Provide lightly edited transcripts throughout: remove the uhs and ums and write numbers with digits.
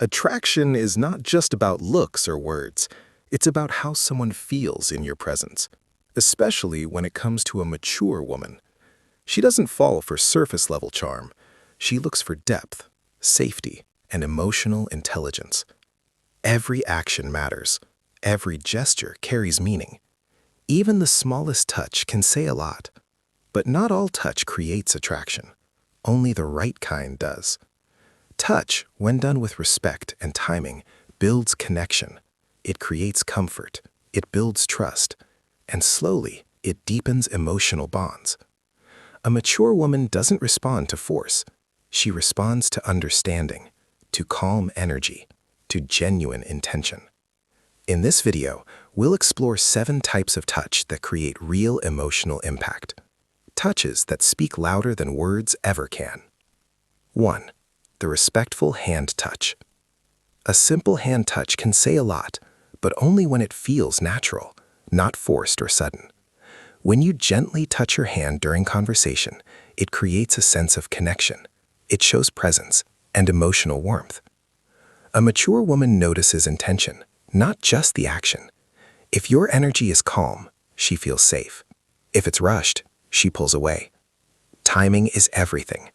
Attraction is not just about looks or words. It's about how someone feels in your presence, especially when it comes to a mature woman. She doesn't fall for surface-level charm. She looks for depth, safety, and emotional intelligence. Every action matters. Every gesture carries meaning. Even the smallest touch can say a lot. But not all touch creates attraction. Only the right kind does. Touch, when done with respect and timing, builds connection. It creates comfort. It builds trust. And slowly, it deepens emotional bonds. A mature woman doesn't respond to force. She responds to understanding, to calm energy, to genuine intention. In this video, we'll explore 7 types of touch that create real emotional impact. Touches that speak louder than words ever can. 1. The respectful hand touch. A simple hand touch can say a lot, but only when it feels natural, not forced or sudden. When you gently touch your hand during conversation, it creates a sense of connection. It shows presence and emotional warmth. A mature woman notices intention, not just the action. If your energy is calm, she feels safe. If it's rushed, she pulls away. Timing is everything.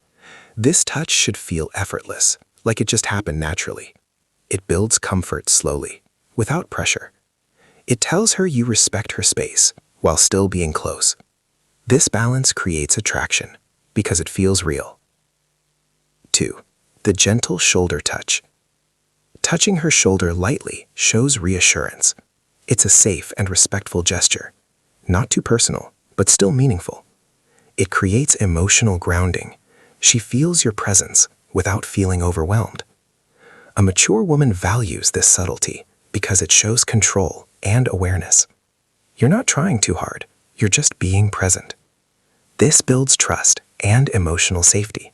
This touch should feel effortless, like it just happened naturally. It builds comfort slowly, without pressure. It tells her you respect her space, while still being close. This balance creates attraction, because it feels real. 2. The gentle shoulder touch. Touching her shoulder lightly shows reassurance. It's a safe and respectful gesture. Not too personal, but still meaningful. It creates emotional grounding. She feels your presence without feeling overwhelmed. A mature woman values this subtlety because it shows control and awareness. You're not trying too hard, you're just being present. This builds trust and emotional safety.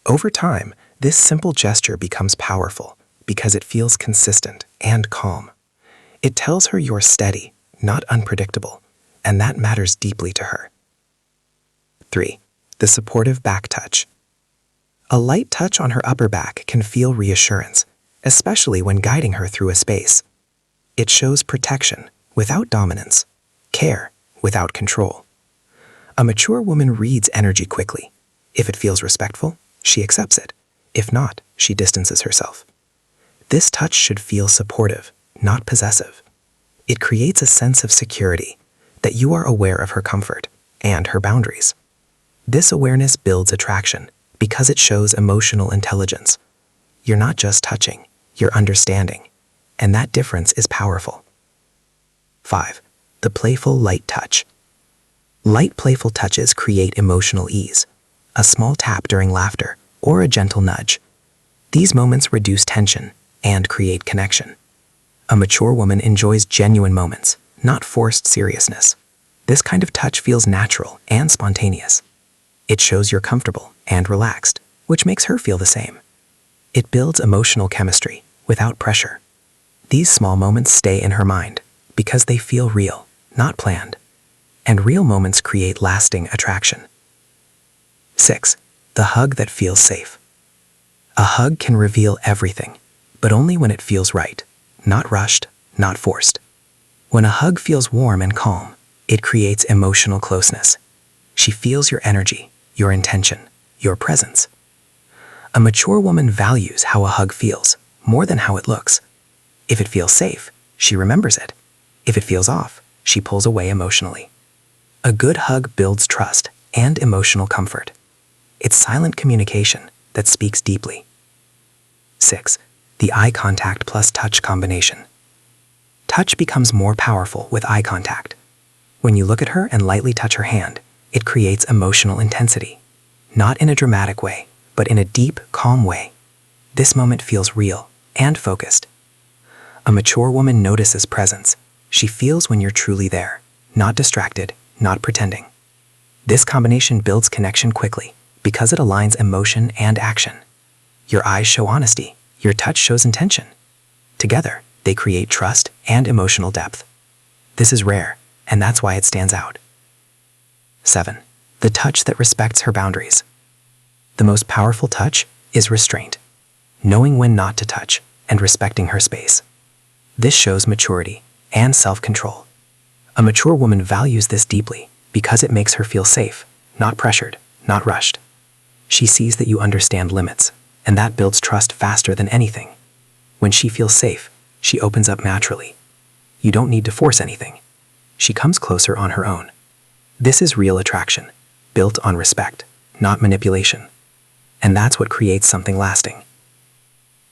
Over time, this simple gesture becomes powerful because it feels consistent and calm. It tells her you're steady, not unpredictable, and that matters deeply to her. 3. The supportive back touch. A light touch on her upper back can feel reassurance, especially when guiding her through a space. It shows protection without dominance, care without control. A mature woman reads energy quickly. If it feels respectful, she accepts it. If not, she distances herself. This touch should feel supportive, not possessive. It creates a sense of security, that you are aware of her comfort and her boundaries. This awareness builds attraction because it shows emotional intelligence. You're not just touching, you're understanding, and that difference is powerful. 5. The playful light touch. Light, playful touches create emotional ease. A small tap during laughter or a gentle nudge. These moments reduce tension and create connection. A mature woman enjoys genuine moments, not forced seriousness. This kind of touch feels natural and spontaneous. It shows you're comfortable and relaxed, which makes her feel the same. It builds emotional chemistry without pressure. These small moments stay in her mind because they feel real, not planned. And real moments create lasting attraction. 6. The hug that feels safe. A hug can reveal everything, but only when it feels right, not rushed, not forced. When a hug feels warm and calm, it creates emotional closeness. She feels your energy, your intention, your presence. A mature woman values how a hug feels more than how it looks. If it feels safe, she remembers it. If it feels off, she pulls away emotionally. A good hug builds trust and emotional comfort. It's silent communication that speaks deeply. 6. The eye contact plus touch combination. Touch becomes more powerful with eye contact. When you look at her and lightly touch her hand, it creates emotional intensity. Not in a dramatic way, but in a deep, calm way. This moment feels real and focused. A mature woman notices presence. She feels when you're truly there, not distracted, not pretending. This combination builds connection quickly because it aligns emotion and action. Your eyes show honesty, your touch shows intention. Together, they create trust and emotional depth. This is rare, and that's why it stands out. 7. The touch that respects her boundaries. The most powerful touch is restraint. knowing when not to touch, and respecting her space. This shows maturity and self-control. A mature woman values this deeply because it makes her feel safe, not pressured, not rushed. She sees that you understand limits, and that builds trust faster than anything. When she feels safe, she opens up naturally. You don't need to force anything. She comes closer on her own. This is real attraction, built on respect, not manipulation. And that's what creates something lasting.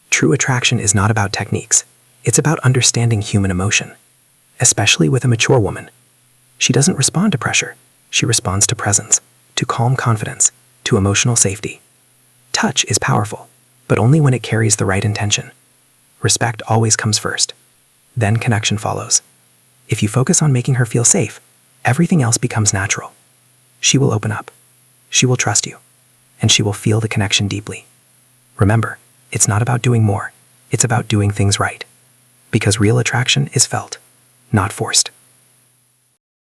True attraction is not about techniques. It's about understanding human emotion, especially with a mature woman. She doesn't respond to pressure. She responds to presence, to calm confidence, to emotional safety. Touch is powerful, but only when it carries the right intention. Respect always comes first. Then connection follows. If you focus on making her feel safe, everything else becomes natural. She will open up. She will trust you. And she will feel the connection deeply. Remember, it's not about doing more. It's about doing things right. Because real attraction is felt, not forced.